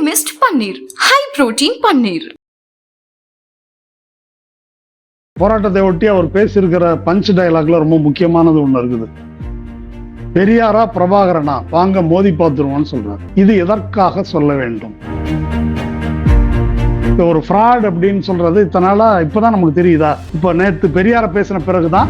Mist paneer, high protein பன்னீர். போராட்டத்தை ஒட்டி அவர் பேசியிருக்கிற punch டயலாக்ல ரொம்ப முக்கியமானது ஒண்ணு இருக்குது. பெரியாரா பிரபாகரனா வாங்க மோதி பார்த்துருவோம்னு சொல்றாரு. இது எதற்காக சொல்ல வேண்டும்? ஒரு ஃப்ராட் அப்படின்னு சொல்றது இத்தனால இப்பதான் நமக்கு தெரியுதா? இப்ப நேத்து பெரியார பேசின பிறகுதான்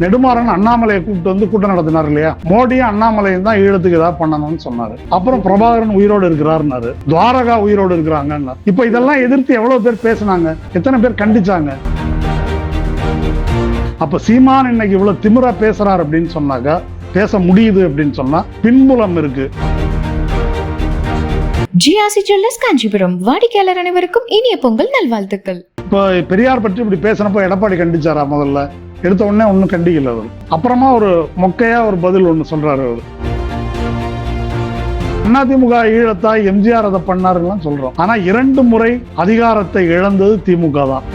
நெடுமாறன் அண்ணாமலையை கூப்பிட்டு வந்து கூட்டம் நடத்தினார் இல்லையா? மோடியும் அண்ணாமலையும் தான் ஈழத்துக்கு ஏதாவது பண்ணணும்னு சொன்னாரு. அப்புறம் பிரபாகரன் உயிரோடு இருக்கிறாருன்னாரு, துவாரகா உயிரோடு இருக்கிறாங்க. இப்ப இதெல்லாம் எதிர்த்து எவ்வளவு பேர் பேசினாங்க, எத்தனை பேர் கண்டிச்சாங்க? அப்ப சீமான் இன்னைக்கு இவ்வளவு திமிரா பேசுறாரு அப்படின்னு சொன்னாக்கா, பேச முடியுது அப்படின்னு சொன்னா பின்புலம் இருக்கு. GRC ஜுவல்லர்ஸ் காஞ்சிபுரம் வாடிக்கையாளர் அனைவருக்கும் இனிய பொங்கல் நல்வாழ்த்துக்கள். இப்ப பெரியார் பற்றி இப்படி பேசினப்போ எடப்பாடி கண்டிச்சாரா? முதல்ல எடுத்த உடனே ஒன்னும் கண்டிக்கல அவர். அப்புறமா ஒரு மொக்கையா ஒரு பதில் ஒண்ணு சொல்றாரு அவர். அதிமுக ஈழத்தா எம்ஜிஆர் அதை பண்ணாருன்னு சொல்றோம். ஆனா 2 முறை அதிகாரத்தை இழந்தது திமுக தான்.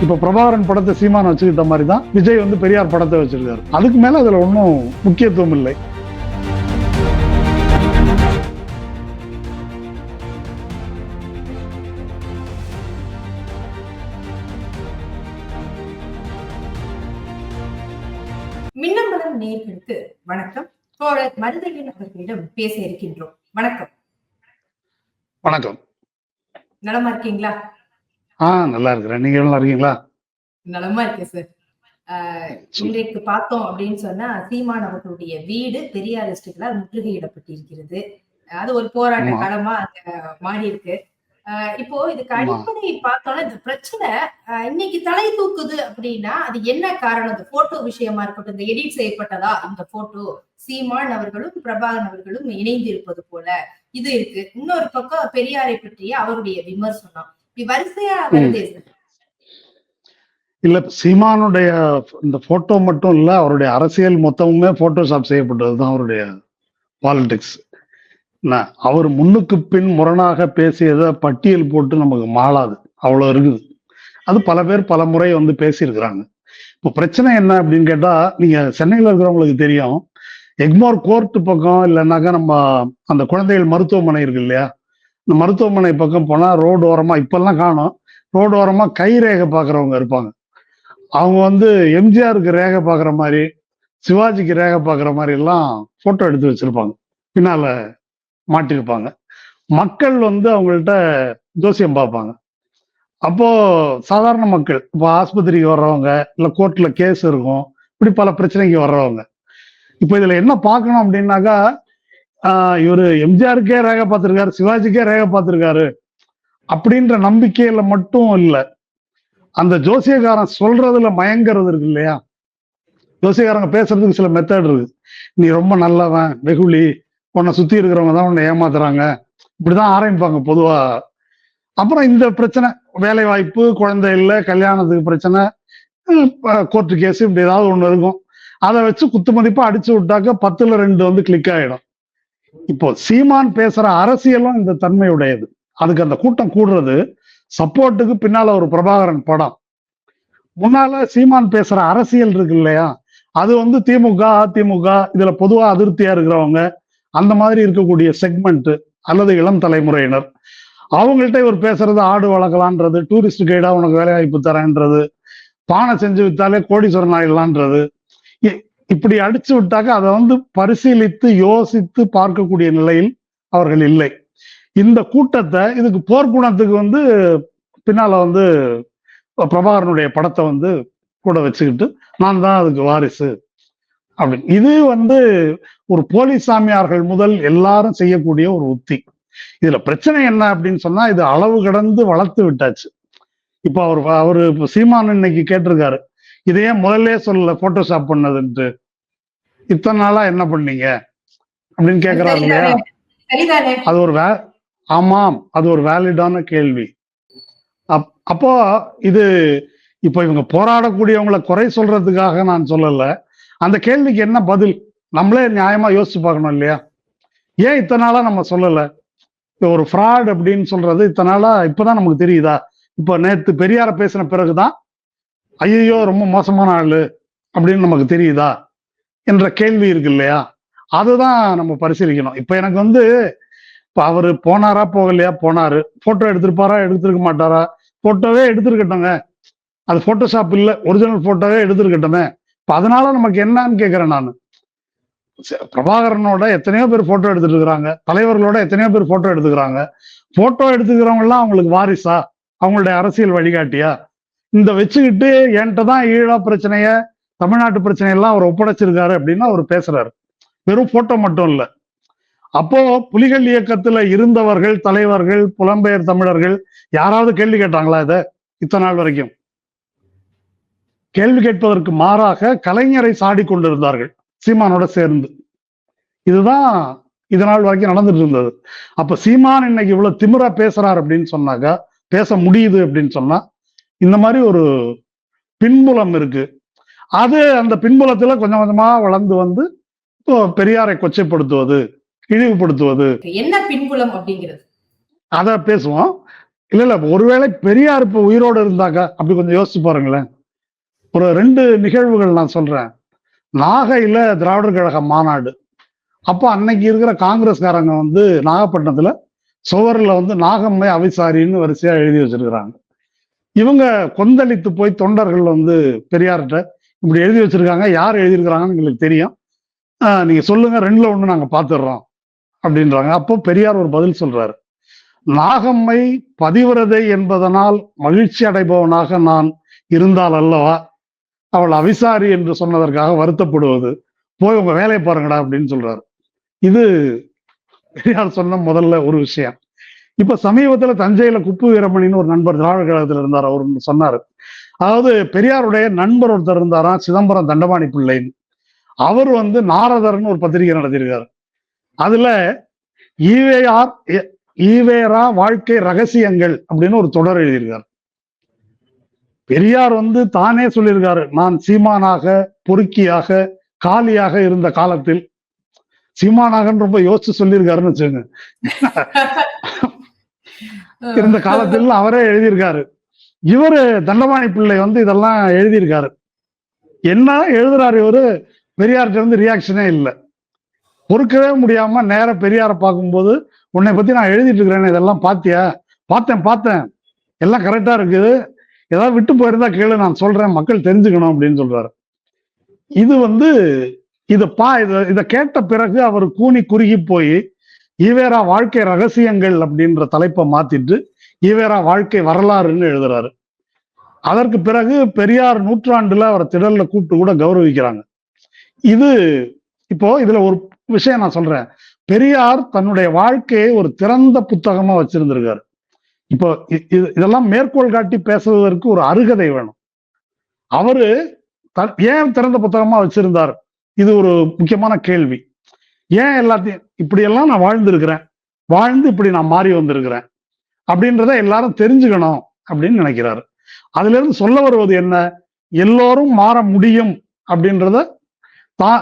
இப்ப பிரபாகரன் படத்தை சீமான் வச்சுக்கிட்ட மாதிரி தான் விஜய் வந்து பெரியார் படத்தை வச்சிருக்காரு. அதுக்கு மேல அதுல ஒன்னும் முக்கியத்துவம் இல்லை. மின்னம்பலம் நேயர்களுக்கு வணக்கம். தோழர் மருதையன் அவர்களிடம் பேச இருக்கின்றோம். வணக்கம். வணக்கம். நலமா இருக்கீங்களா? நல்லா இருக்கிறேன். நீங்க நல்லா இருக்கீங்களா? நலமா இருக்கேன் சார். இன்றைக்கு பார்த்தோம் அப்படின்னு சொன்னா சீமான் அவர்களுடைய வீடு பெரியாரிஸ்டுகளால் முற்றுகையிடப்பட்டிருக்கிறது. அது ஒரு போராட்ட களமா அங்க மாறி இருக்கு. இப்போ இதுக்கு அடிப்படை பார்த்தோம்னா இந்த பிரச்சனை இன்னைக்கு தலை தூக்குது அப்படின்னா அது என்ன காரணம்? இந்த போட்டோ விஷயமா இருக்கட்டும், இந்த எடிட் செய்யப்பட்டதா இந்த போட்டோ, சீமான் அவர்களும் பிரபாகரன் அவர்களும் இணைந்து இருப்பது போல இது இருக்கு. இன்னொரு பக்கம் பெரியாரை பற்றிய அவருடைய விமர்சனம் இப்படி வரிசையா வருது. இல்ல, சீமானுடைய இந்த போட்டோ மட்டும் இல்ல, அவருடைய அரசியல் மொத்தமுமே போட்டோஷாப் செய்யப்பட்டதுதான் அவருடைய பாலிடிக்ஸ். அவர் முன்னுக்கு பின் முரணாக பேசியதை பட்டியல் போட்டு நமக்கு மாளாது, அவ்வளவு இருக்குது. அது பல பேர் பல முறை வந்து பேசியிருக்கிறாங்க. இப்போ பிரச்சனை என்ன அப்படின்னு கேட்டா, நீங்க சென்னையில இருக்கிறவங்களுக்கு தெரியும், எக்மோர் கோர்ட் பக்கம் இல்லைன்னாக்கா நம்ம அந்த குழந்தைகள் மருத்துவமனை இருக்கு இல்லையா, இந்த மருத்துவமனை பக்கம் போனா ரோடு ஓரமா இப்பெல்லாம் காணும், ரோடு ஓரமா கை ரேகை பாக்குறவங்க இருப்பாங்க. அவங்க வந்து எம்ஜிஆருக்கு ரேகை பாக்குற மாதிரி, சிவாஜிக்கு ரேகை பாக்குற மாதிரி எல்லாம் போட்டோ எடுத்து வச்சிருப்பாங்க, பின்னால மாட்டிருப்பாங்க. மக்கள் வந்து அவங்கள்ட்ட ஜோசியம் பார்ப்பாங்க. அப்போ சாதாரண மக்கள், இப்போ ஆஸ்பத்திரிக்கு வர்றவங்க, இல்ல கோர்ட்ல கேஸ் இருக்கும், இப்படி பல பிரச்சனைக்கு வர்றவங்க, இப்போ இதுல என்ன பார்க்கணும் அப்படின்னாக்கா, இவரு எம்ஜிஆருக்கே ரேகை பார்த்திருக்காரு, சிவாஜிக்கே ரேகை பார்த்திருக்காரு அப்படின்ற நம்பிக்கையில மட்டும் இல்லை, அந்த ஜோசியக்காரன் சொல்றதுல மயங்கிறது இருக்கு இல்லையா? ஜோசியக்காரங்க பேசுறதுக்கு சில மெத்தட் இருக்கு. நீ ரொம்ப நல்லவன், வெகுளி, உன்னை சுத்தி இருக்கிறவங்க தான் உன்னை ஏமாத்துறாங்க, இப்படிதான் ஆரம்பிப்பாங்க பொதுவா. அப்புறம் இந்த பிரச்சனை, வேலை வாய்ப்பு, குழந்தை இல்லை, கல்யாணத்துக்கு பிரச்சனை, கோர்ட்டு கேஸ், இப்படி ஏதாவது ஒண்ணு இருக்கும். அதை வச்சு குத்து மதிப்பா அடிச்சு விட்டாக்க 10ல் 2 வந்து கிளிக் ஆயிடும். இப்போ சீமான் பேசுற அரசியலும் இந்த தன்மையுடையது. அதுக்கு அந்த கூட்டம் கூடுறது சப்போர்ட்டுக்கு பின்னால ஒரு பிரபாகரன் படம், முன்னால சீமான் பேசுற அரசியல் இருக்கு இல்லையா, அது வந்து திமுக அதிமுக இதுல பொதுவா அதிருப்தியா இருக்கிறவங்க, அந்த மாதிரி இருக்கக்கூடிய செக்மெண்ட் அல்லது இளம் தலைமுறையினர், அவங்கள்ட்ட இவர் பேசுறது ஆடு வளர்க்கலான்றது, டூரிஸ்ட் கைடா உனக்கு வேலை வாய்ப்பு தரேன்றது, பானை செஞ்சு வித்தாலே கோடீஸ்வரன் ஆயிடலான்றது, இப்படி அடிச்சு விட்டாக்க அதை வந்து பரிசீலித்து யோசித்து பார்க்கக்கூடிய நிலையில் அவர்கள் இல்லை. இந்த கூட்டத்தை இதுக்கு போர்க்குணத்துக்கு வந்து பின்னால வந்து பிரபாகரனுடைய படத்தை வந்து கூட வச்சுக்கிட்டு நான் தான் அதுக்கு வாரிசு அப்படின்னு, இது வந்து ஒரு போலீஸ் சாமியார்கள் முதல் எல்லாரும் செய்யக்கூடிய ஒரு உத்தி. இதுல பிரச்சனை என்ன அப்படின்னு சொன்னா, இது அளவு கடந்து வளர்த்து விட்டாச்சு. இப்ப அவரு சீமான் இன்னைக்கு கேட்டிருக்காரு, இதையே முதல்ல சொல்லல போட்டோஷாப் பண்ணதுன்ட்டு, இத்தனை நாளா என்ன பண்ணீங்க அப்படின்னு கேட்கிறாரு இல்லையா? அது ஒரு ஆமாம், அது ஒரு வேலிடான கேள்வி. அப்போ இது இப்போ இவங்க போராடக்கூடியவங்களை குறை சொல்றதுக்காக நான் சொல்லல, அந்த கேள்விக்கு என்ன பதில் நம்மளே நியாயமா யோசிச்சு பார்க்கணும் இல்லையா? ஏன் இத்தனை நாளா நம்ம சொல்லல? ஒரு ஃப்ராட் அப்படின்னு சொல்றது இத்தனை நாளா இப்பதான் நமக்கு தெரியுதா? இப்ப நேத்து பெரியார பேசின பிறகுதான் ஐயோ ரொம்ப மோசமான ஆளு அப்படின்னு நமக்கு தெரியுதா என்ற கேள்வி இருக்கு இல்லையா? அதுதான் நம்ம பரிசீலிக்கணும். இப்ப எனக்கு வந்து இப்ப அவரு போனாரா போகலையா, போனாரு, போட்டோ எடுத்திருப்பாரா எடுத்திருக்க மாட்டாரா, போட்டோவே எடுத்திருக்கட்டுங்க, அது போட்டோஷாப் இல்ல, ஒரிஜினல் போட்டோவே எடுத்திருக்கட்டுமே. இப்ப அதனால நமக்கு என்னன்னு கேக்குறேன் நானு. பிரபாகரனோட எத்தனையோ பேர் போட்டோ எடுத்துட்டு இருக்கிறாங்க, தலைவர்களோட எத்தனையோ பேர் போட்டோ எடுத்துக்கிறாங்க. போட்டோ எடுத்துக்கிறவங்க எல்லாம் அவங்களுக்கு வாரிசா, அவங்களுடைய அரசியல் வழிகாட்டியா? இந்த வச்சுக்கிட்டு என்கிட்ட தான் ஈழ பிரச்சனைய, தமிழ்நாட்டு பிரச்சனை எல்லாம் அவர் ஒப்படைச்சிருக்காரு அப்படின்னு அவர் பேசுறாரு. வெறும் போட்டோ மட்டும் இல்ல. அப்போ புலிகள் இயக்கத்துல இருந்தவர்கள், தலைவர்கள், புலம்பெயர் தமிழர்கள் யாராவது கேள்வி கேட்டாங்களா? இத இத்தனை நாள் வரைக்கும் கேள்வி கேட்பதற்கு மாறாக கலைஞரை சாடி கொண்டிருந்தார்கள் சீமானோட சேர்ந்து. இதுதான் இது நாள் வரைக்கும் நடந்துட்டு இருந்தது. அப்ப சீமான் இன்னைக்கு இவ்வளவு திமிரா பேசுறாரு அப்படின்னு சொன்னாக்கா, பேச முடியுது அப்படின்னு சொன்னா, இந்த மாதிரி ஒரு பின்புலம் இருக்கு. அது அந்த பின்புலத்துல கொஞ்சம் கொஞ்சமா வளர்ந்து வந்து இப்போ பெரியாரை கொச்சைப்படுத்துவது, இழிவுபடுத்துவது, என்ன பின்புலம் அப்படிங்கிறது அத பேசுவோம். இல்ல ஒருவேளை பெரியார் இப்ப உயிரோடு இருந்தாக்கா அப்படி கொஞ்சம் யோசிச்சு பாருங்களேன். ஒரு 2 நிகழ்வுகள் நான் சொல்றேன். நாகையில திராவிடர் கழக மாநாடு. அப்போ அன்னைக்கு இருக்கிற காங்கிரஸ்காரங்க வந்து நாகப்பட்டினத்துல சுவர்ல வந்து நாகம்மை அவிசாரின்னு வரிசையா எழுதி வச்சிருக்கிறாங்க. இவங்க கொந்தளித்து போய் தொண்டர்கள் வந்து பெரியார்கிட்ட இப்படி எழுதி வச்சிருக்காங்க, யார் எழுதியிருக்கிறாங்கன்னு எங்களுக்கு தெரியும், நீங்க சொல்லுங்க, 2ல 1 நாங்க பாத்துடுறோம் அப்படின்றாங்க. அப்போ பெரியார் ஒரு பதில் சொல்றாரு, நாகம்மை பதிவிரதை என்பதனால் மகிழ்ச்சி அடைபவனாக நான் இருந்தால் அல்லவா அவள் அவிசாரி என்று சொன்னதற்காக வருத்தப்படுவது, போய் உங்க வேலையை பாருங்கடா அப்படின்னு சொல்றாரு. இது பெரியார் சொன்ன முதல்ல ஒரு விஷயம். இப்ப சமீபத்துல தஞ்சையில குப்பு வீரமணின்னு ஒரு நண்பர் திராவிட கழகத்துல இருந்தார், அவர் சொன்னாரு, அதாவது பெரியாருடைய நண்பர் ஒருத்தர் இருந்தாராம், சிதம்பரம் தண்டபாணி பிள்ளைன்னு. அவர் வந்து நாரதர்னு ஒரு பத்திரிகை நடத்தியிருக்காரு. அதுல ஈவேஆர் ஈவேரா வாழ்க்கை ரகசியங்கள் அப்படின்னு ஒரு தொடர் எழுதியிருக்காரு. பெரியார் வந்து தானே சொல்லியிருக்காரு, நான் சீமானாக, பொறுக்கியாக, காலியாக இருந்த காலத்தில், சீமானாகன்னு ரொம்ப யோசிச்சு சொல்லியிருக்காருன்னு வச்சுங்க, இருந்த காலத்தில் அவரே எழுதியிருக்காரு. இவரு தண்டபாணி பிள்ளை வந்து இதெல்லாம் எழுதியிருக்காரு. என்ன எழுதுறாரு இவரு? பெரியார்கிட்ட இருந்து ரியாக்ஷனே இல்லை. பொறுக்கவே முடியாம நேர பெரியாரை பார்க்கும்போது, உன்னை பத்தி நான் எழுதிட்டு இருக்கிறேன்னு, இதெல்லாம் பாத்தியா? பார்த்தேன், எல்லாம் கரெக்டா இருக்குது, ஏதாவது விட்டு போயிருந்தா கேளு, நான் சொல்றேன், மக்கள் தெரிஞ்சுக்கணும் அப்படின்னு சொல்றாரு. இது வந்து இத கேட்ட பிறகு அவர் கூனி குறுகி போய் ஈவேரா வாழ்க்கை ரகசியங்கள் அப்படின்ற தலைப்பை மாத்திட்டு ஈவேரா வாழ்க்கை வரலாறுன்னு எழுதுறாரு. அதற்கு பிறகு பெரியார் நூற்றாண்டுல அவரை திடல்ல கூப்பிட்டு கூட கௌரவிக்கிறாங்க. இது இப்போ இதுல ஒரு விஷயம் நான் சொல்றேன், பெரியார் தன்னுடைய வாழ்க்கையை ஒரு திறந்த புத்தகமா வச்சிருந்திருக்காரு. இப்போ இதெல்லாம் மேற்கோள் காட்டி பேசுவதற்கு ஒரு அருகதை வேணும். அவரு ஏன் திறந்த புத்தகமா வச்சிருந்தார்? இது ஒரு முக்கியமான கேள்வி. ஏன் எல்லாத்தையும் இப்படியெல்லாம் நான் வாழ்ந்திருக்கிறேன், வாழ்ந்து இப்படி நான் மாறி வந்திருக்கிறேன் அப்படின்றத எல்லாரும் தெரிஞ்சுக்கணும் அப்படின்னு நினைக்கிறாரு. அதுல இருந்து சொல்ல வருவது என்ன? எல்லோரும் மாற முடியும் அப்படின்றத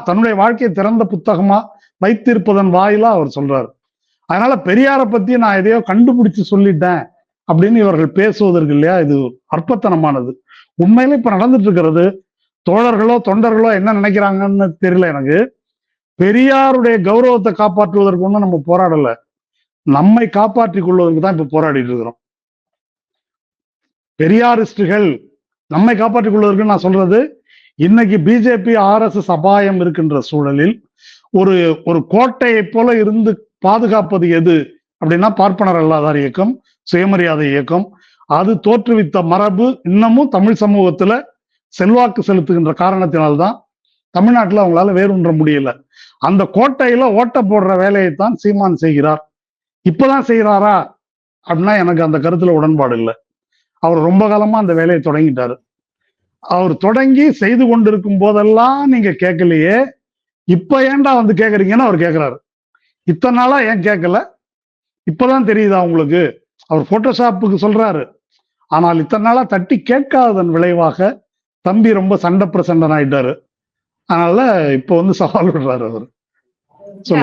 தன்னுடைய வாழ்க்கையை திறந்த புத்தகமா வைத்திருப்பதன் வாயிலா அவர் சொல்றாரு. அதனால பெரியாரை பத்தி நான் எதையோ கண்டுபிடிச்சு சொல்லிட்டேன் அப்படின்னு இவர்கள் பேசுவதற்கு இல்லையா, இது அற்பத்தனமானது. உண்மையில இப்ப நடந்துட்டு இருக்கிறது, தோழர்களோ தொண்டர்களோ என்ன நினைக்கிறாங்கன்னு தெரியல எனக்கு, பெரியாருடைய கௌரவத்தை காப்பாற்றுவதற்கு ஒன்றும் நம்ம போராடல, நம்மை காப்பாற்றிக் கொள்வதற்கு தான் இப்ப போராடிட்டு இருக்கிறோம். பெரியாரிஸ்டுகள் நம்மை காப்பாற்றிக் கொள்வதற்கு நான் சொல்றது, இன்னைக்கு பிஜேபி RSS அபாயம் இருக்கின்ற சூழலில் ஒரு கோட்டையை போல இருந்து பாதுகாப்பது எது அப்படின்னா பார்ப்பனர் அல்லாதார் இயக்கம், சுயமரியாதை இயக்கம். அது தோற்றுவித்த மரபு இன்னமும் தமிழ் சமூகத்துல செல்வாக்கு செலுத்துகின்ற காரணத்தினால்தான் தமிழ்நாட்டுல அவங்களால வேறுன்ற முடியல. அந்த கோட்டையில ஓட்ட போடுற வேலையைத்தான் சீமான் செய்கிறார். இப்பதான் செய்யறாரா அப்படின்னா எனக்கு அந்த கருத்துல உடன்பாடு இல்லை. அவர் ரொம்ப காலமா அந்த வேலையை தொடங்கிட்டாரு. அவர் தொடங்கி செய்து கொண்டிருக்கும் போதெல்லாம் நீங்க கேட்கலையே, இப்ப ஏன்டா வந்து கேக்குறீங்கன்னு அவர் கேட்கிறாரு. இத்தனை நாளா ஏன் கேட்கல? இப்பதான் தெரியுதா உங்களுக்கு? அவர் போட்டோஷாப்புக்கு சொல்றாரு, ஆனால் இத்தனை நாளா தட்டி கேட்காததன் விளைவாக தம்பி ரொம்ப சண்டை பிரசண்டன் ஆயிட்டாரு. அதனால இப்ப வந்து சவால் விடுறாரு அவர்.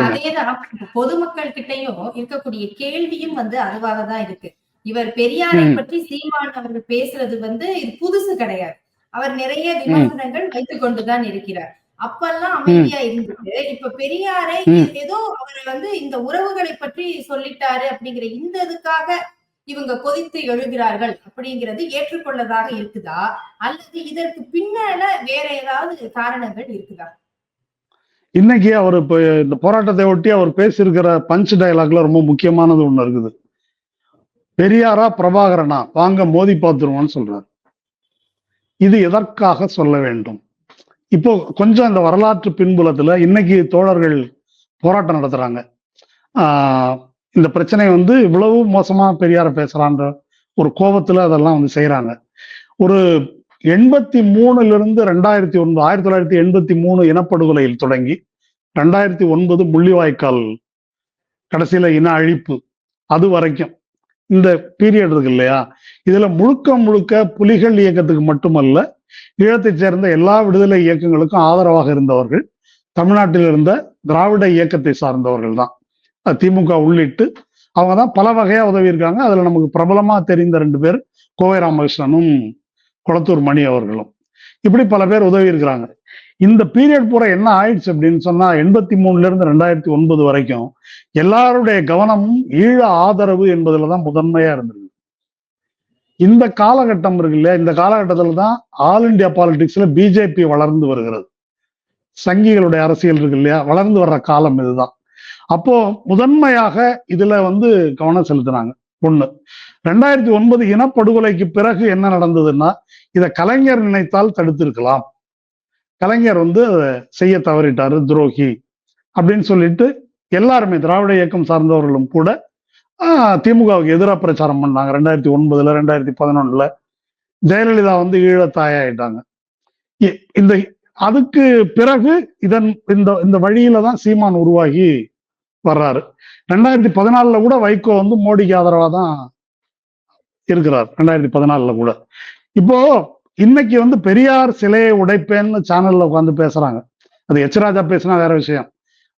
அதேதான் பொதுமக்கள் கிட்டையும் இருக்கக்கூடிய கேள்வியும் வந்து அதுவாக தான் இருக்கு. இவர் பெரியாரை பற்றி சீமான் அவர்கள் பேசுறது வந்து இது புதுசு கிடையாது. அவர் நிறைய விமர்சனங்கள் வைத்துக் கொண்டுதான் இருக்கிறார். அப்பெல்லாம் அமைதியா இருந்துட்டு இப்ப பெரியாரை ஏதோ அவரை இந்த உறவுகளை பற்றி சொல்லிட்டாரு அப்படிங்கிற இந்த இதுக்காக இவங்க கொதித்து எழுகிறார்கள் அப்படிங்கிறது ஏற்றுக்கொள்ளதாக இருக்குதா, அல்லது இதற்கு பின்னால வேற ஏதாவது காரணங்கள் இருக்குதா? இன்னைக்கு அவர் இப்ப இந்த போராட்டத்தை ஒட்டி அவர் பேசியிருக்கிற பஞ்ச் டயலாக்ல ரொம்ப முக்கியமானது ஒண்ணு இருக்குது. பெரியாரா பிரபாகரனா வாங்க மோதி பார்த்துருவோம்னு சொல்றாரு. இது எதற்காக சொல்ல வேண்டும்? இப்போ கொஞ்சம் இந்த வரலாற்று பின்புலத்துல இன்னைக்கு தோழர்கள் போராட்டம் நடத்துறாங்க. இந்த பிரச்சனை இவ்வளவு மோசமா பெரியார பேசுறான்ற ஒரு கோபத்துல அதெல்லாம் செய்யறாங்க. ஒரு 83 2009 1983 இனப்படுகொலையில் தொடங்கி 2009 முள்ளிவாய்க்கால் கடைசியில இன அழிப்பு அது வரைக்கும் இந்த பீரியட் இருக்கு இல்லையா, இதுல முழுக்க முழுக்க புலிகள் இயக்கத்துக்கு மட்டுமல்ல, ஈழத்தைச் சேர்ந்த எல்லா விடுதலை இயக்கங்களுக்கும் ஆதரவாக இருந்தவர்கள் தமிழ்நாட்டில் இருந்த திராவிட இயக்கத்தை சார்ந்தவர்கள் தான். திமுக உள்ளிட்டு அவங்க தான் பல வகையா உதவி இருக்காங்க. அதுல நமக்கு பிரபலமா தெரிந்த 2 பேர் கோவை ராமகிருஷ்ணனும் கொளத்தூர் மணி அவர்களும், இப்படி பல பேர் உதவி இருக்கிறாங்க. இந்த பீரியட் பூரா என்ன ஆயிடுச்சு அப்படின்னு சொன்னா 83 2009 வரைக்கும் எல்லாருடைய கவனமும் ஈழ ஆதரவு என்பதுலதான் முதன்மையா இருந்திருக்கு. இந்த காலகட்டம் இருக்கு இல்லையா, இந்த காலகட்டத்துல தான் ஆல் இண்டியா பாலிடிக்ஸ்ல பிஜேபி வளர்ந்து வருகிறது. சங்கிகளுடைய அரசியல் இருக்கு இல்லையா, வளர்ந்து வர்ற காலம் இதுதான். அப்போ முதன்மையாக இதுல கவனம் செலுத்தினாங்க. ஒண்ணு. 2009 இனப்படுகொலைக்கு பிறகு என்ன நடந்ததுன்னா, இத கலைஞர் நினைத்தால் தடுத்திருக்கலாம், கலைஞர் அதை செய்ய தவறிட்டாரு, துரோகி அப்படின்னு சொல்லிட்டு எல்லாருமே திராவிட இயக்கம் சார்ந்தவர்களும் கூட திமுகவுக்கு எதிராக பிரச்சாரம் பண்ணாங்க. 2009 2011 ஜெயலலிதா ஈழத்தாயிட்டாங்க. இந்த அதுக்கு பிறகு இந்த வழியில தான் சீமான் உருவாகி வர்றாரு. 2014 கூட வைகோ மோடிக்கு ஆதரவா தான் இருக்கிறார். 2014 கூட. இப்போ இன்னைக்கு பெரியார் சிலையை உடைப்பேன்னு சேனல்ல உட்காந்து பேசுறாங்க. அது எச் ராஜா பேசினா வேற விஷயம்.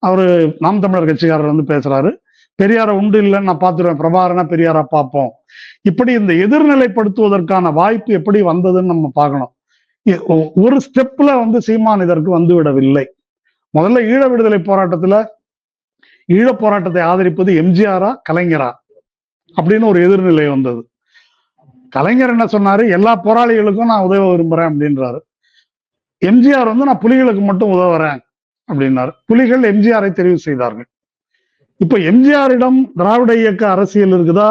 அவரு நாம் தமிழர் கட்சிக்காரர் பேசுறாரு, பெரியார உண்டு இல்லைன்னு நான் பார்த்துருவேன், பிரபாகரனா பெரியாரா பார்ப்போம். இப்படி இந்த எதிர்நிலைப்படுத்துவதற்கான வாய்ப்பு எப்படி வந்ததுன்னு நம்ம பார்க்கணும். ஒரு ஸ்டெப்ல சீமான் இதற்கு விடவில்லை. முதல்ல ஈழ விடுதலை போராட்டத்துல ஈழ போராட்டத்தை ஆதரிப்பது எம்ஜிஆரா கலைஞரா அப்படின்னு ஒரு எதிர்நிலை வந்தது. கலைஞர் என்ன சொன்னாரு, எல்லா போராளிகளுக்கும் நான் உதவ விரும்புறேன் அப்படின்றாரு. எம்ஜிஆர் நான் புலிகளுக்கு மட்டும் உதவுறேன் அப்படின்னாரு. புலிகள் எம்ஜிஆரை தெரிவு செய்தார்கள். இப்ப எம்ஜிஆரிடம் திராவிட இயக்க அரசியல் இருக்குதா,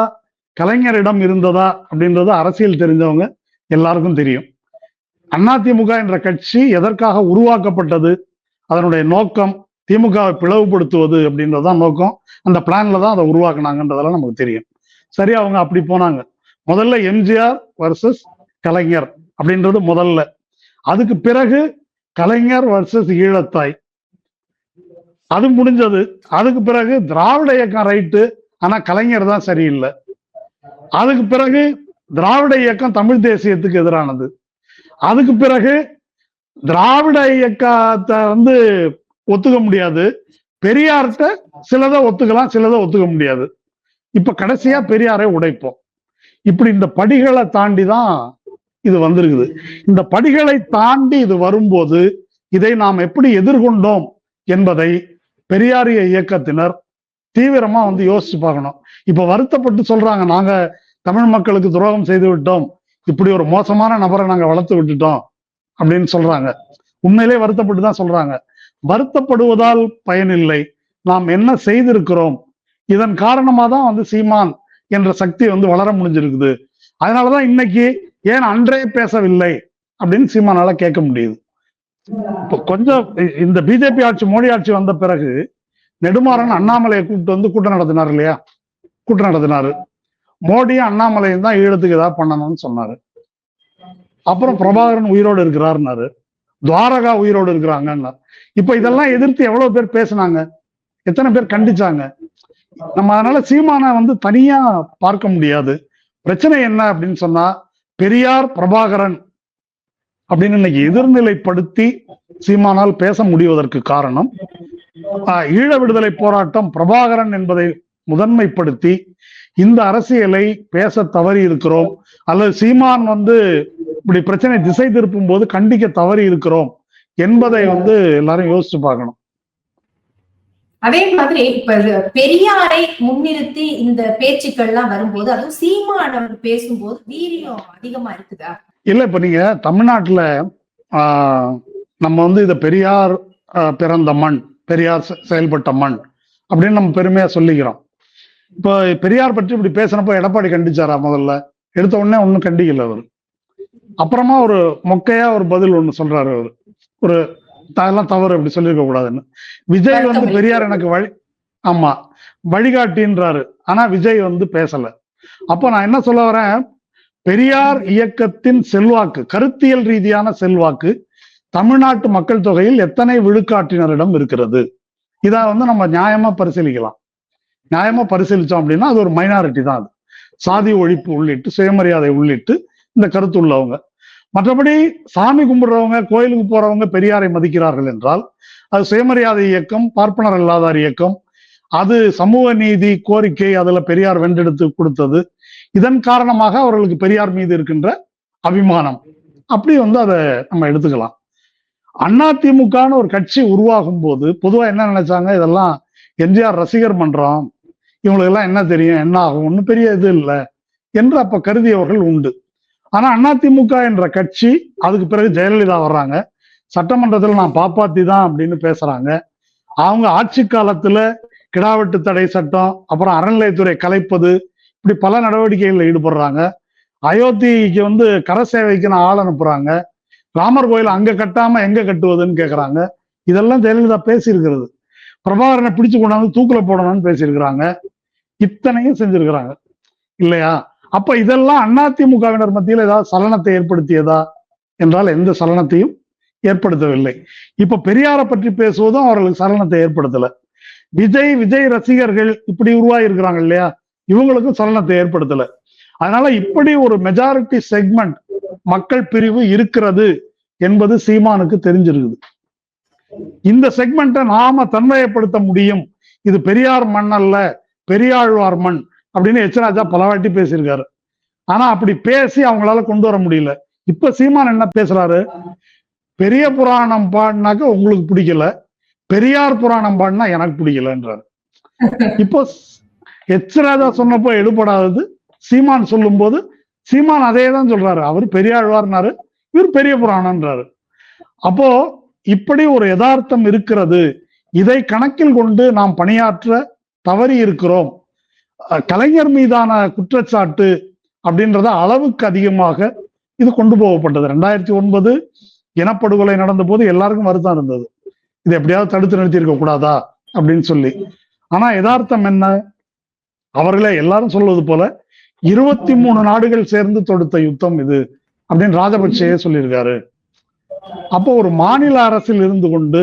கலைஞரிடம் இருந்ததா அப்படின்றது அரசியல் தெரிஞ்சவங்க எல்லாருக்கும் தெரியும். அதிமுக என்ற கட்சி எதற்காக உருவாக்கப்பட்டது, அதனுடைய நோக்கம் திமுகவை பிளவுபடுத்துவது அப்படின்றதுதான் நோக்கம். அந்த பிளான்ல தான் அதை உருவாக்குனாங்கன்றதெல்லாம் நமக்கு தெரியும். சரி, அவங்க அப்படி போனாங்க. முதல்ல எம்ஜிஆர் வர்சஸ் கலைஞர் அப்படின்றது முதல்ல. அதுக்கு பிறகு கலைஞர் வர்சஸ் ஈழத்தாய், அது முடிஞ்சது. அதுக்கு பிறகு திராவிட இயக்கம் ரைட்டு, ஆனா கலைஞர் தான் சரியில்லை. அதுக்கு பிறகு திராவிட இயக்கம் தமிழ் தேசியத்துக்கு எதிரானது. அதுக்கு பிறகு திராவிட இயக்கத்தை ஒத்துக்க முடியாது, பெரியார்கிட்ட சிலதை ஒத்துக்கலாம், சிலதை ஒத்துக்க முடியாது. இப்ப கடைசியா பெரியாரை உடைப்போம். இப்படி இந்த படிகளை தாண்டி தான் இது வந்திருக்குது. இந்த படிகளை தாண்டி இது வரும்போது இதை நாம் எப்படி எதிர்கொண்டோம் என்பதை பெரியாரிய இயக்கத்தினர் தீவிரமா யோசிச்சு பார்க்கணும். இப்ப வருத்தப்பட்டு சொல்றாங்க, நாங்க தமிழ் மக்களுக்கு துரோகம் செய்து விட்டோம், இப்படி ஒரு மோசமான நபரை நாங்க வளர்த்து விட்டுட்டோம் அப்படின்னு சொல்றாங்க. உண்மையிலே வருத்தப்பட்டு தான் சொல்றாங்க. வருத்தப்படுவதால் பயனில்லை, நாம் என்ன செய்திருக்கிறோம், இதன் காரணமா தான் சீமான் என்ற சக்தி வளர முடிஞ்சிருக்குது. அதனாலதான் இன்னைக்கு ஏன் அன்றே பேசவில்லை அப்படின்னு சீமானால கேட்க முடியுது. இப்போ கொஞ்சம் இந்த பிஜேபி ஆட்சி, மோடி ஆட்சி வந்த பிறகு நெடுமாறன் அண்ணாமலையை கூப்பிட்டு கூட்டம் நடத்தினார் இல்லையா, கூட்டம் நடத்தினாரு. மோடியும் அண்ணாமலையும் தான் ஈழத்துக்கு ஏதாவது பண்ணணும்னு சொன்னாரு. அப்புறம் பிரபாகரன் உயிரோடு இருக்கிறாருன்னாரு, துவாரகா உயிரோடு இருக்கிறாங்கன்னா. இப்ப இதெல்லாம் எதிர்த்து எவ்வளவு பேர் பேசினாங்க, எத்தனை பேர் கண்டிச்சாங்க. நம்ம அதனால சீமானை தனியா பார்க்க முடியாது. பிரச்சனை என்ன அப்படின்னு சொன்னா, பெரியார் பிரபாகரன் அப்படின்னு இன்னைக்கு எதிர்நிலைப்படுத்தி சீமானால் பேச முடிவதற்கு காரணம், ஈழ விடுதலை போராட்டம் பிரபாகரன் என்பதை முதன்மைப்படுத்தி இந்த அரசியலை பேச தவறி இருக்கிறோம், அல்லது சீமான் இப்படி பிரச்சனை திசை திருப்பும் போது கண்டிக்க தவறி இருக்கிறோம் என்பதை எல்லாரும் யோசிச்சு பார்க்கணும். அதே மாதிரி இப்ப பெரியாரை முன்னிறுத்தி இந்த பேச்சுக்கள்லாம் வரும்போது, அதுவும் சீமான் பேசும்போது வீரியம் அதிகமா இருக்குதா? இல்ல, இப்ப நீங்க தமிழ்நாட்டுல நம்ம இத பெரியார் பிறந்த மண், பெரியார் செயல்பட்ட மண் அப்படின்னு நம்ம பெருமையா சொல்லிக்கிறோம். இப்போ பெரியார் பற்றி இப்படி பேசினப்போ எடப்பாடி கண்டிச்சாரா? முதல்ல எடுத்த உடனே ஒன்னும் கண்டிக்கல அவரு. அப்புறமா ஒரு மொக்கையா ஒரு பதில் ஒண்ணு சொல்றாரு அவரு, ஒரு அதெல்லாம் தவறு அப்படி சொல்லியிருக்க கூடாதுன்னு. விஜய் பெரியார் எனக்கு வழிகாட்டின்றாரு. ஆனா விஜய் பேசல. அப்போ நான் என்ன சொல்ல வரேன், பெரியார் இயக்கத்தின் செல்வாக்கு, கருத்தியல் ரீதியான செல்வாக்கு தமிழ்நாட்டு மக்கள் தொகையில் எத்தனை விழுக்காட்டினரிடம் இருக்கிறது? இதை நம்ம நியாயமா பரிசீலிக்கலாம். நியாயமா பரிசீலிச்சோம் அப்படின்னா அது ஒரு மைனாரிட்டி தான். அது சாதி ஒழிப்பு உள்ளிட்டு, சுயமரியாதை உள்ளிட்டு இந்த கருத்து உள்ளவங்க. மற்றபடி சாமி கும்பிடுறவங்க, கோயிலுக்கு போறவங்க பெரியாரை மதிக்கிறார்கள் என்றால் அது சுயமரியாதை இயக்கம், பார்ப்பனர் அல்லாதார் இயக்கம், அது சமூக நீதி கோரிக்கை, அதுல பெரியார் வென்றெடுத்து கொடுத்தது. இதன் காரணமாக அவர்களுக்கு பெரியார் மீது இருக்கின்ற அபிமானம். அப்படி அதை நம்ம எடுத்துக்கலாம். அதிமுகன்னு ஒரு கட்சி உருவாகும் போது பொதுவா என்ன நினைச்சாங்க, இதெல்லாம் எம்ஜிஆர் ரசிகர் மன்றம், இவங்களுக்கு எல்லாம் என்ன தெரியும், என்ன ஆகும், ஒன்னும் பெரிய இது இல்லை என்று அப்ப கருதியவர்கள் உண்டு. ஆனா அதிமுக என்ற கட்சி, அதுக்கு பிறகு ஜெயலலிதா வர்றாங்க, சட்டமன்றத்தில் நான் பாப்பாத்தி தான் அப்படின்னு பேசுறாங்க. அவங்க ஆட்சி காலத்துல கிடாவெட்டு தடை சட்டம், அப்புறம் அறநிலையத்துறை கலைப்பது, இப்படி பல நடவடிக்கைகளில் ஈடுபடுறாங்க. அயோத்திக்கு கர சேவைக்கு நான் ஆள் அனுப்புறாங்க. ராமர் கோயில் அங்க கட்டாம எங்க கட்டுவதுன்னு கேக்குறாங்க. இதெல்லாம் ஜெயலலிதா பேசியிருக்கிறது. பிரபாகரனை பிடிச்சு கொண்டாந்து தூக்குல போடணும்னு பேசியிருக்கிறாங்க. இத்தனையும் செஞ்சிருக்கிறாங்க இல்லையா? அப்ப இதெல்லாம் அதிமுகவினர் மத்தியில் ஏதாவது சலனத்தை ஏற்படுத்தியதா என்றால் எந்த சலனத்தையும் ஏற்படுத்தவில்லை. இப்ப பெரியாரை பற்றி பேசுவதும் அவர்களுக்கு சலனத்தை ஏற்படுத்தல. விஜய் ரசிகர்கள் இப்படி உருவாகி இருக்கிறாங்க இல்லையா, இவங்களுக்கும் சலனத்தை ஏற்படுத்தல. அதனால இப்படி ஒரு மெஜாரிட்டி செக்மெண்ட் மக்கள் பிரிவு இருக்கிறது என்பது சீமானுக்கு தெரிஞ்சிருக்குது. இந்த செக்மெண்ட்டை நாம தன்மையப்படுத்த முடியும். இது பெரியார் மண் அல்ல, பெரியாழ்வார் மண் அப்படின்னு எச்ராஜா பலவாட்டி பேசியிருக்காரு. ஆனா அப்படி பேசி அவங்களால கொண்டு வர முடியல. இப்ப சீமான் என்ன பேசுறாரு, பெரிய புராணம் பாடினாக்க உங்களுக்கு பிடிக்கல, பெரியார் புராணம் பாடினா எனக்கு பிடிக்கலன்றாரு. இப்போ எச்ராஜா சொன்னப்போ எடுபடாதது சீமான் சொல்லும் போது சீமான் அதே தான் சொல்றாரு. அவர் பெரியாழ்வார்னாரு, இவர் பெரிய புராணம்ன்றாரு. அப்போ இப்படி ஒரு யதார்த்தம் இருக்கிறது. இதை கணக்கில் கொண்டு நாம் பணியாற்ற தவறி இருக்கிறோம். கலைஞர் மீதான குற்றச்சாட்டு அப்படின்றத அளவுக்கு அதிகமாக இது கொண்டு போகப்பட்டது. 2009 இனப்படுகொலை நடந்த போது எல்லாருக்கும் வருத்தம் இருந்தது, இது எப்படியாவது தடுத்து நிறுத்தி இருக்க கூடாதா அப்படின்னு சொல்லி. ஆனா யதார்த்தம் என்ன, அவர்களே எல்லாரும் சொல்வது போல 23 நாடுகள் சேர்ந்து தொடுத்த யுத்தம் இது அப்படின்னு ராஜபக்சேயே சொல்லியிருக்காரு. அப்போ ஒரு மாநில அரசில் இருந்து கொண்டு,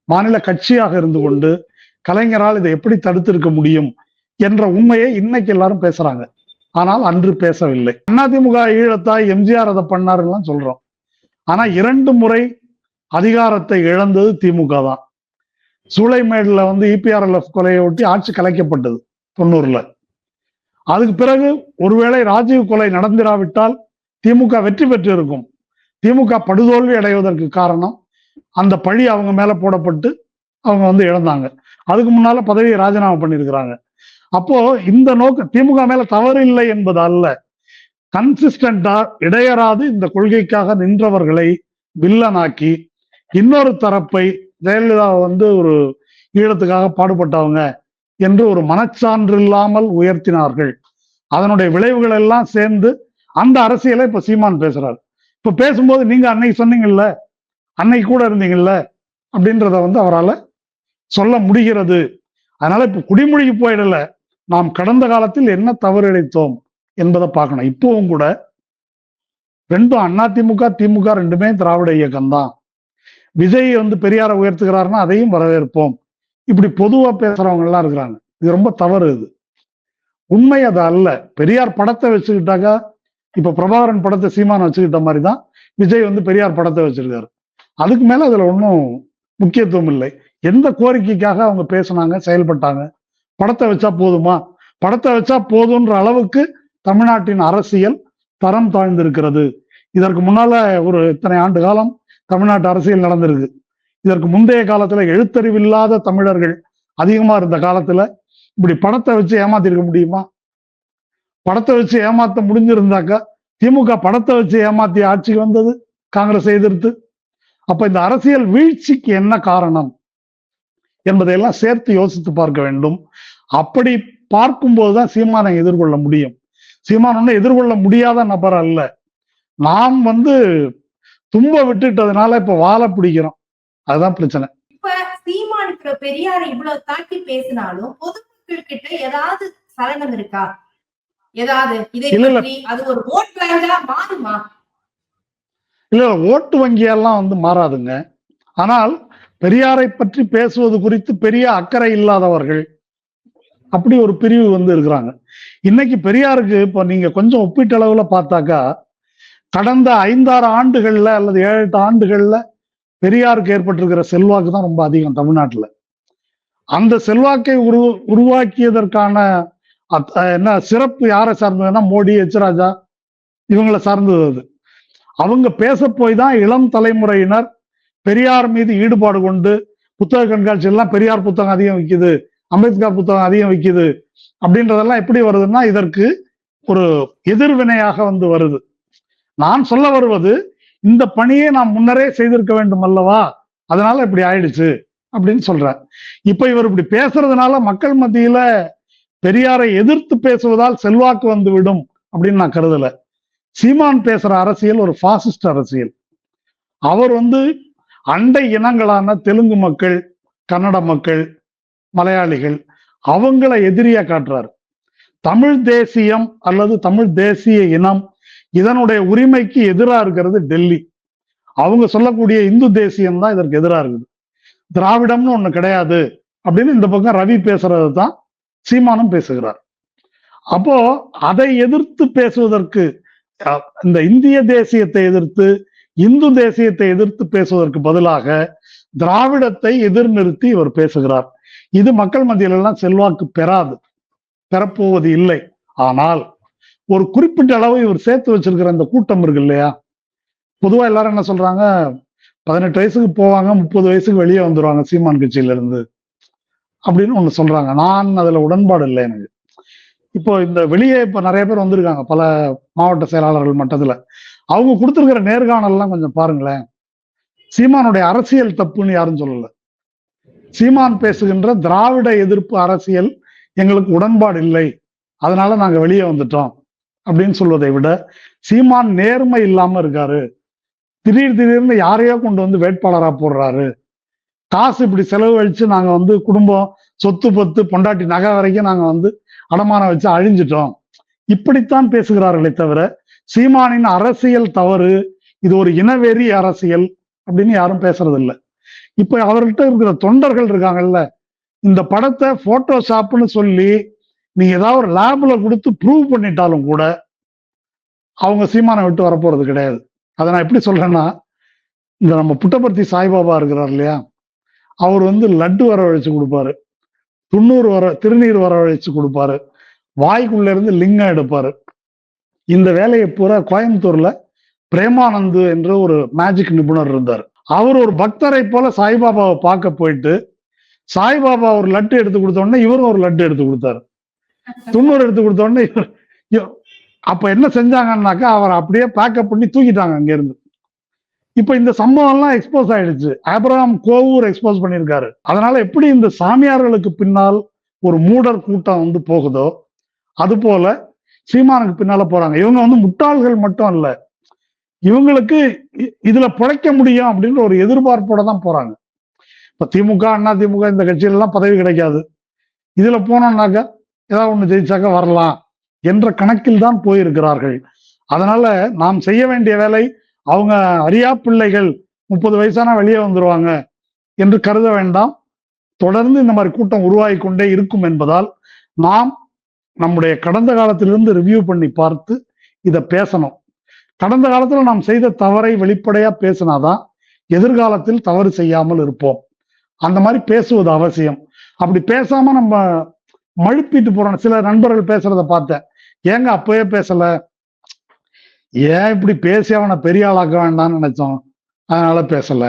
மாநில கட்சியாக இருந்து கொண்டு கலைஞரால் இதை எப்படி தடுத்திருக்க முடியும் என்ற உண்மையை இன்னைக்கு எல்லாரும் பேசுறாங்க. ஆனால் அன்று பேசவில்லை. அதிமுக ஈழத்தாய், எம்ஜிஆர் அதை பண்ணாருன்னு சொல்றோம். ஆனா 2 முறை அதிகாரத்தை இழந்தது திமுக தான். சூளைமேடுல இபிஆர்எல்எஃப் கொலையை ஒட்டி ஆட்சி கலைக்கப்பட்டது 90ல. அதுக்கு பிறகு ஒருவேளை ராஜீவ் கொலை நடந்திராவிட்டால் திமுக வெற்றி பெற்று இருக்கும். திமுக படுதோல்வி அடைவதற்கு காரணம் அந்த பழி அவங்க மேல போடப்பட்டு அவங்க இழந்தாங்க. அதுக்கு முன்னால பதவியை ராஜினாமா பண்ணியிருக்கிறாங்க. அப்போ இந்த நோக்கம் திமுக மேல தவறு இல்லை என்பது அல்ல, கன்சிஸ்டண்டா இடையறாது இந்த கொள்கைக்காக நின்றவர்களை வில்லனாக்கி இன்னொரு தரப்பை ஜெயலலிதா ஒரு ஈழத்துக்காக பாடுபட்டவங்க என்று ஒரு மனச்சான்று இல்லாமல் உயர்த்தினார்கள். அதனுடைய விளைவுகள் எல்லாம் சேர்ந்து அந்த அரசியலை இப்ப சீமான் பேசுறாரு. இப்ப பேசும்போது நீங்க அன்னைக்கு சொன்னீங்கல்ல, அன்னைக்கு கூட இருந்தீங்கல்ல அப்படின்றத அவரால் சொல்ல முடிகிறது. அதனால இப்ப குடிமொழிக்கு போயிடல, நாம் கடந்த காலத்தில் என்ன தவறு இழைத்தோம் என்பதை பார்க்கணும். இப்பவும் கூட ரெண்டும் அதிமுக திமுக ரெண்டுமே திராவிட இயக்கம் தான். விஜய் பெரியாரை உயர்த்துகிறாருன்னா அதையும் வரவேற்போம். இப்படி பொதுவா பேசுறவங்க எல்லாம் இருக்கிறாங்க. இது ரொம்ப தவறு. இது உண்மை அது அல்ல. பெரியார் படத்தை வச்சுக்கிட்டாக்கா, இப்ப பிரபாகரன் படத்தை சீமான் வச்சுக்கிட்ட மாதிரிதான் விஜய் பெரியார் படத்தை வச்சிருக்காரு. அதுக்கு மேல அதுல ஒன்றும் முக்கியத்துவம் இல்லை. எந்த கோரிக்கைக்காக அவங்க பேசினாங்க, செயல்பட்டாங்க? படத்தை வச்சா போதுமா? படத்தை வச்சா போதுன்ற அளவுக்கு தமிழ்நாட்டின் அரசியல் தரம் தாழ்ந்திருக்கிறது. இதற்கு முன்னால ஒரு இத்தனை ஆண்டு காலம் தமிழ்நாட்டு அரசியல் நடந்திருக்கு. இதற்கு முந்தைய காலத்துல எழுத்தறிவில்லாத தமிழர்கள் அதிகமா இருந்த காலத்துல இப்படி படத்தை வச்சு ஏமாத்திருக்க முடியுமா? படத்தை வச்சு ஏமாத்த முடிஞ்சிருந்தாக்கா திமுக படத்தை வச்சு ஏமாத்தி ஆட்சிக்கு வந்தது காங்கிரஸ் எதிர்த்து. அப்ப இந்த அரசியல் வீழ்ச்சிக்கு என்ன காரணம் என்பதையெல்லாம் சேர்த்து யோசித்து பார்க்க வேண்டும். அப்படி பார்க்கும்போதுதான் சீமானை எதிர்கொள்ள முடியும். சீமான் ஒன்னும் எதிர்கொள்ள முடியாத நபர் அல்ல. நாம் தும்ப விட்டுட்டதுனால இப்ப வாழை பிடிக்கிறோம். அதுதான் பிரச்சனை. இப்ப சீமானுக்கு பெரியாரை இவ்வளவு தாக்கி பேசினாலும் பொதுமக்கள் கிட்ட ஏதாவது சலனம் இருக்கா? ஏதாவது இதை பற்றி அது ஒரு ஓட் பேங்கா மாறுமா? இல்ல, ஓட்டு வங்கியெல்லாம் மாறாதுங்க. ஆனால் பெரியாரை பற்றி பேசுவது குறித்து பெரிய அக்கறை இல்லாதவர்கள் அப்படி ஒரு பிரிவு இருக்கிறாங்க. இன்னைக்கு பெரியாருக்கு இப்ப நீங்க கொஞ்சம் ஒப்பீட்டளவுல பார்த்தாக்கா கடந்த 5-6 ஆண்டுகள்ல அல்லது 7-8 ஆண்டுகள்ல பெரியாருக்கு ஏற்பட்டிருக்கிற செல்வாக்கு தான் ரொம்ப அதிகம் தமிழ்நாட்டுல. அந்த செல்வாக்கை உருவாக்கியதற்கான என்ன சிறப்பு யாரை சார்ந்ததுன்னா மோடி, எச் ராஜா இவங்களை சார்ந்தது. அது அவங்க பேச போய் தான் இளம் தலைமுறையினர் பெரியார் மீது ஈடுபாடு கொண்டு புத்தக கண்காட்சி எல்லாம் பெரியார் புத்தகம் அதிகம் விற்கிது, அம்பேத்கர் புத்தகம் அதிகம் விற்கிது அப்படின்றதெல்லாம் எப்படி வருதுன்னா இதற்கு ஒரு எதிர்வினையாக வருது. நான் சொல்ல வருவது இந்த பணியை நாம் முன்னரே செய்திருக்க வேண்டும் அல்லவா, அதனால இப்படி ஆயிடுச்சு அப்படின்னு சொல்றேன். இப்ப இவர் இப்படி பேசுறதுனால மக்கள் மத்தியில பெரியாரை எதிர்த்து பேசுவதால் செல்வாக்கு விடும் அப்படின்னு நான் கருதல. சீமான் பேசுற அரசியல் ஒரு பாசிஸ்ட் அரசியல். அவர் அண்டை இனங்களான தெலுங்கு மக்கள், கன்னட மக்கள், மலையாளிகள் அவங்களை எதிரியா காட்டுறாரு. தமிழ் தேசியம் அல்லது தமிழ் தேசிய இனம் இதனுடைய உரிமைக்கு எதிராக இருக்கிறது டெல்லி. அவங்க சொல்லக்கூடிய இந்து தேசியம் தான் இதற்கு எதிராக இருக்குது. திராவிடம்னு ஒண்ணு கிடையாது அப்படின்னு இந்த பக்கம் ரவி பேசுறது தான் சீமானும் பேசுகிறார். அப்போ அதை எதிர்த்து பேசுவதற்கு இந்த இந்திய தேசியத்தை எதிர்த்து இந்து தேசியத்தை எதிர்த்து பேசுவதற்கு பதிலாக திராவிடத்தை எதிர்நிறுத்தி இவர் பேசுகிறார். இது மக்கள் மத்தியில எல்லாம் செல்வாக்கு பெறப்போவது இல்லை. ஆனால் ஒரு குறிப்பிட்ட அளவு இவர் சேர்த்து வச்சிருக்கிற இந்த கூட்டம் இருக்கு இல்லையா, பொதுவா எல்லாரும் என்ன சொல்றாங்க, 18 வயசுக்கு போவாங்க, 30 வயசுக்கு வெளியே வந்துருவாங்க சீமான் கட்சியில இருந்து அப்படின்னு ஒண்ணு சொல்றாங்க. நான் அதுல உடன்பாடு இல்லை எனக்கு. இப்போ இந்த வெளியே இப்ப நிறைய பேர் வந்திருக்காங்க பல மாவட்ட செயலாளர்கள் மட்டத்துல. அவங்க கொடுத்திருக்கிற நேர்காணல்லாம் கொஞ்சம் பாருங்களேன். சீமானுடைய அரசியல் தப்புன்னு யாரும் சொல்லல. சீமான் பேசுகின்ற திராவிட எதிர்ப்பு அரசியல் எங்களுக்கு உடன்பாடு இல்லை, அதனால நாங்க வெளியே வந்துட்டோம் அப்படின்னு சொல்வதை விட சீமான் நேர்மை இல்லாம இருக்காரு, திடீர்னு யாரையோ கொண்டு வேட்பாளரா போடுறாரு, காசு இப்படி செலவழிச்சு நாங்க குடும்பம் சொத்து பத்து பொண்டாட்டி நகை வரைக்கும் நாங்க அடமானம் வச்சு அழிஞ்சிட்டோம், இப்படித்தான் பேசுகிறார்களே தவிர சீமானின் அரசியல் தவறு, இது ஒரு இனவெறி அரசியல் அப்படின்னு யாரும் பேசுறது இல்லை. இப்ப அவர்கிட்ட இருக்கிற தொண்டர்கள் இருக்காங்கல்ல, இந்த படத்தை போட்டோஷாப்னு சொல்லி நீங்க ஏதாவது ஒரு லேப்ல கொடுத்து ப்ரூவ் பண்ணிட்டாலும் கூட அவங்க சீமானை விட்டு வரப்போறது கிடையாது. அதை நான் எப்படி சொல்றேன்னா, இந்த நம்ம புட்டபர்த்தி சாய்பாபா இருக்கிறார் இல்லையா, அவர் லட்டு வரவழைச்சு கொடுப்பாரு, திருநீர் வரவழைச்சு கொடுப்பாரு, வாய்க்குள்ள இருந்து லிங்கம் எடுப்பாரு. இந்த வேலையை பூரா கோயம்புத்தூர்ல பிரேமானந்து என்ற ஒரு மேஜிக் நிபுணர் இருந்தார். அவர் ஒரு பக்தரை போல சாய்பாபாவை பார்க்க போயிட்டு சாய்பாபா ஒரு லட்டு எடுத்து கொடுத்த உடனே இவரும் ஒரு லட்டு எடுத்து கொடுத்தாரு, 90 எடுத்து கொடுத்த உடனே அப்ப என்ன செஞ்சாங்கன்னாக்கா அவரை அப்படியே பேக்கப் பண்ணி தூக்கிட்டாங்க அங்க இருந்து. இப்ப இந்த சம்பவம் எல்லாம் எக்ஸ்போஸ் ஆயிடுச்சு. ஆபிரகாம் கோவூர் எக்ஸ்போஸ் பண்ணியிருக்காரு. அதனால எப்படி இந்த சாமியார்களுக்கு பின்னால் ஒரு மூடர் கூட்டம் போகுதோ அது போல சீமானுக்கு பின்னால போறாங்க. இவங்க முட்டாள்கள் மட்டும் இல்ல, இவங்களுக்கு இதுல பிழைக்க முடியும் அப்படின்ற ஒரு எதிர்பார்ப்போட தான் போறாங்க. இப்ப திமுக, அண்ணா திமுக இந்த கட்சியில எல்லாம் பதவி கிடைக்காது, இதுல போனோம்னாக்கா ஏதாவது ஒண்ணு ஜெயிச்சாக்க வரலாம் என்ற கணக்கில் தான் போயிருக்கிறார்கள். அதனால நாம் செய்ய வேண்டிய வேலை, அவங்க அரியா பிள்ளைகள் 30 வயசானா வெளியே வந்துருவாங்க என்று கருத வேண்டாம். தொடர்ந்து இந்த மாதிரி கூட்டம் உருவாகி கொண்டே இருக்கும் என்பதால் நாம் நம்முடைய கடந்த காலத்திலிருந்து ரிவ்யூ பண்ணி பார்த்து இதை பேசணும். கடந்த காலத்துல நாம் செய்த தவறை வெளிப்படையா பேசினாதான் எதிர்காலத்தில் தவறு செய்யாமல் இருப்போம். அந்த மாதிரி பேசுவது அவசியம். அப்படி பேசாம நம்ம மழுப்பிட்டு போறோம். சில நண்பர்கள் பேசுறத பார்த்தேன், ஏங்க அப்பவே பேசல, ஏன் இப்படி பேசி அவனை பெரிய ஆளாக்க வேண்டாம்னு நினைச்சோம், அதனால பேசல,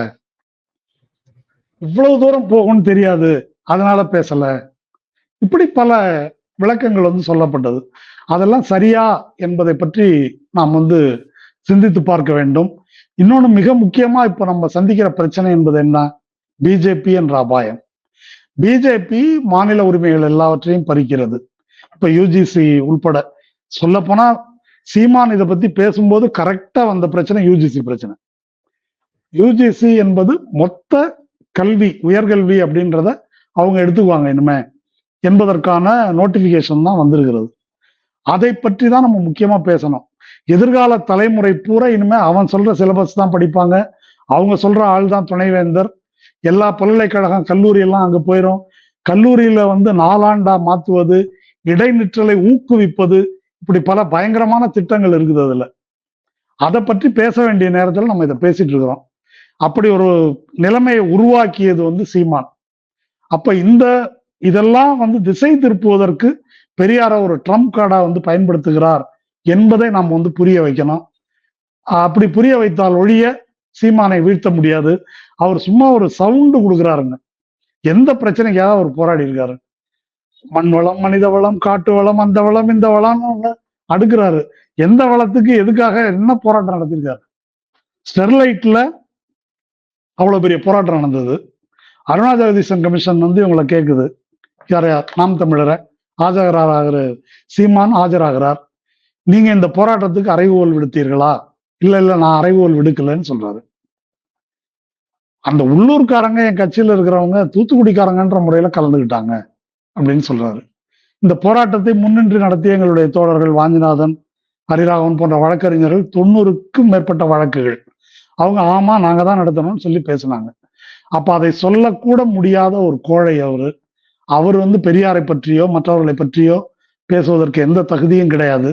இவ்வளவு தூரம் போகும்னு தெரியாது அதனால பேசல, இப்படி பல விளக்கங்கள் வந்து சொல்லப்பட்டது. அதெல்லாம் சரியா என்பதை பற்றி நாம் வந்து சிந்தித்து பார்க்க வேண்டும். இன்னொன்னு மிக முக்கியமா இப்ப நம்ம சந்திக்கிற பிரச்சனை என்பது என்ன? பிஜேபி என்ற அபாயம். பிஜேபி மாநில உரிமைகள் எல்லாவற்றையும் பறிக்கிறது. இப்ப யூஜிசி உள்பட சொல்ல போனா சீமான் இதை பத்தி பேசும்போது கரெக்டா வந்த பிரச்சனை யூஜிசி பிரச்சனை. யூஜிசி என்பது மொத்த கல்வி, உயர்கல்வி அப்படின்றத அவங்க எடுத்துக்குவாங்க இனிமே என்பதற்கான நோட்டிபிகேஷன் தான் வந்திருக்கிறது. அதை பற்றி தான் நம்ம முக்கியமா பேசணும். எதிர்கால தலைமுறை பூரா இனிமே அவன் சொல்ற சிலபஸ் தான் படிப்பாங்க, அவங்க சொல்ற ஆள் தான் துணைவேந்தர். எல்லா பல்கலைக்கழகம் கல்லூரி எல்லாம் அங்க போயிடும். கல்லூரியில வந்து 4 ஆண்டா மாத்துவது, இடைநிற்றலை ஊக்குவிப்பது, இப்படி பல பயங்கரமான திட்டங்கள் இருக்குது அதுல. அதை பற்றி பேச வேண்டிய நேரத்தில் நம்ம இதை பேசிட்டு இருக்கிறோம். அப்படி ஒரு நிலைமையை உருவாக்கியது வந்து சீமான். அப்ப இதெல்லாம் வந்து திசை திருப்புவதற்கு பெரியார ஒரு ட்ரம்ப் கார்டா வந்து பயன்படுத்துகிறார் என்பதை நாம் வந்து புரிய வைக்கணும். அப்படி புரிய வைத்தால் ஒழிய சீமானை வீழ்த்த முடியாது. அவர் சும்மா ஒரு சவுண்டு கொடுக்குறாருங்க. எந்த பிரச்சனைக்காக அவர் போராடி இருக்காரு? மண் வளம், மனித வளம், காட்டு வளம், அந்த வளம், இந்த வளம் அடுக்குறாரு. எந்த வளத்துக்கு எதுக்காக என்ன போராட்டம் நடத்திருக்காரு? ஸ்டெர்லைட்ல அவ்வளவு பெரிய போராட்டம் நடந்தது. அருணா ஜெகதீசன் கமிஷன் வந்து இவங்களை கேட்குது, யார் நாம் தமிழரை ஆஜராகிற சீமான் ஆஜராகிறார், நீங்க இந்த போராட்டத்துக்கு அறைகோல் விடுத்தீர்களா? இல்ல நான் அறைகோல் விடுக்கலன்னு சொல்றாரு. அந்த உள்ளூர்காரங்க என் கட்சியில இருக்கிறவங்க தூத்துக்குடிக்காரங்கன்ற முறையில கலந்துக்கிட்டாங்க அப்படின்னு சொல்றாரு. இந்த போராட்டத்தை முன்னின்று நடத்திய எங்களுடைய தோழர்கள் வாஞ்சிநாதன், ஹரிராகவன் போன்ற வழக்கறிஞர்கள் 90க்கும் மேற்பட்ட வழக்குகள், அவங்க ஆமா நாங்க தான் நடத்தணும்னு சொல்லி பேசினாங்க. அப்ப அதை சொல்லக்கூட முடியாத ஒரு கோழை அவர் வந்து பெரியாரை பற்றியோ மற்றவர்களை பற்றியோ பேசுவதற்கு எந்த தகுதியும் கிடையாது.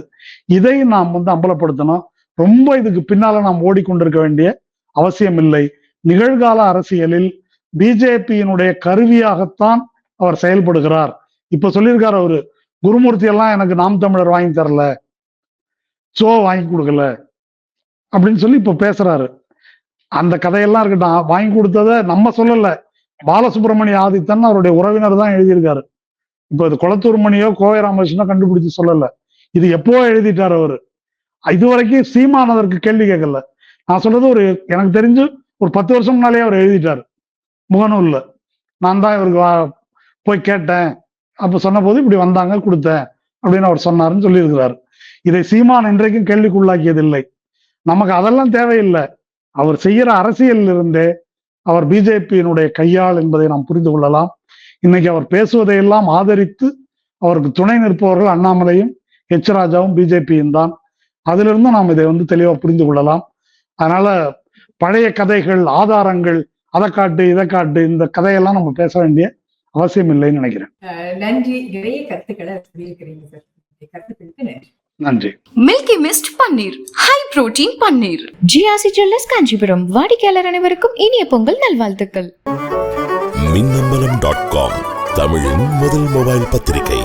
இதை நாம் வந்து அம்பலப்படுத்தணும். ரொம்ப இதுக்கு பின்னால நாம் ஓடிக்கொண்டிருக்க வேண்டிய அவசியம் இல்லை. நிகழ்கால அரசியலில் பிஜேபியினுடைய கருவியாகத்தான் அவர் செயல்படுகிறார். இப்ப சொல்லியிருக்காரு அவரு, குருமூர்த்தி எல்லாம் எனக்கு நாம் தமிழர் வாங்கி தரல, வாங்கி கொடுக்கல அப்படின்னு சொல்லி இப்ப பேசுறாரு. அந்த கதையெல்லாம் இருக்கட்டும், வாங்கி கொடுத்தத நம்ம சொல்லல, பாலசுப்ரமணிய ஆதித்தன் அவருடைய உறவினர் தான் எழுதியிருக்காரு. இப்ப இது குளத்தூர் மணியோ கோவை ராமகிருஷ்ணனோ கண்டுபிடிச்சு சொல்லல, இது எப்போ எழுதிட்டார் அவரு. இதுவரைக்கும் சீமான் அதற்கு கேள்வி கேட்கல. நான் சொல்றது எனக்கு தெரிஞ்சு ஒரு 10 வருஷம் முன்னாலே அவர் எழுதிட்டாரு முகநூல்ல. நான் தான் இவருக்கு போய் கேட்டேன், அப்ப சொன்ன போது இப்படி வந்தாங்க கொடுத்தேன் அப்படின்னு அவர் சொன்னாருன்னு சொல்லியிருக்கிறாரு. இதை சீமான் இன்றைக்கும் கேள்விக்குள்ளாக்கியதில்லை. நமக்கு அதெல்லாம் தேவையில்லை. அவர் செய்யற அரசியலில் இருந்தே அவர் பிஜேபியினுடைய கையாள் என்பதை நாம் புரிந்து கொள்ளலாம். இன்னைக்கு அவர் பேசுவதையெல்லாம் ஆதரித்து அவருக்கு துணை நிற்பவர்கள் அண்ணாமலையும் எச் ராஜாவும் பிஜேபியும் தான். அதிலிருந்து நாம் இதை வந்து தெளிவா புரிந்து கொள்ளலாம். அதனால பழைய கதைகள், ஆதாரங்கள், அதை காட்டு இதை காட்டு, இந்த கதையெல்லாம் நம்ம பேச வேண்டிய அவசியம் இல்லைன்னு நினைக்கிறேன். நன்றி. நிறைய கருத்துக்களை சொல்லியிருக்கிறீங்க சார். கருத்துக்களுக்கு நன்றி. நன்றி. Milky mist paneer, high protein paneer. GRC jewellers Kanchipuram. வாடிக்கையாளர் அனைவருக்கும் இனிய பொங்கல் நல்வாழ்த்துக்கள். மின்னம்பலம்.com தமிழின் முதல் மொபைல் பத்திரிகை.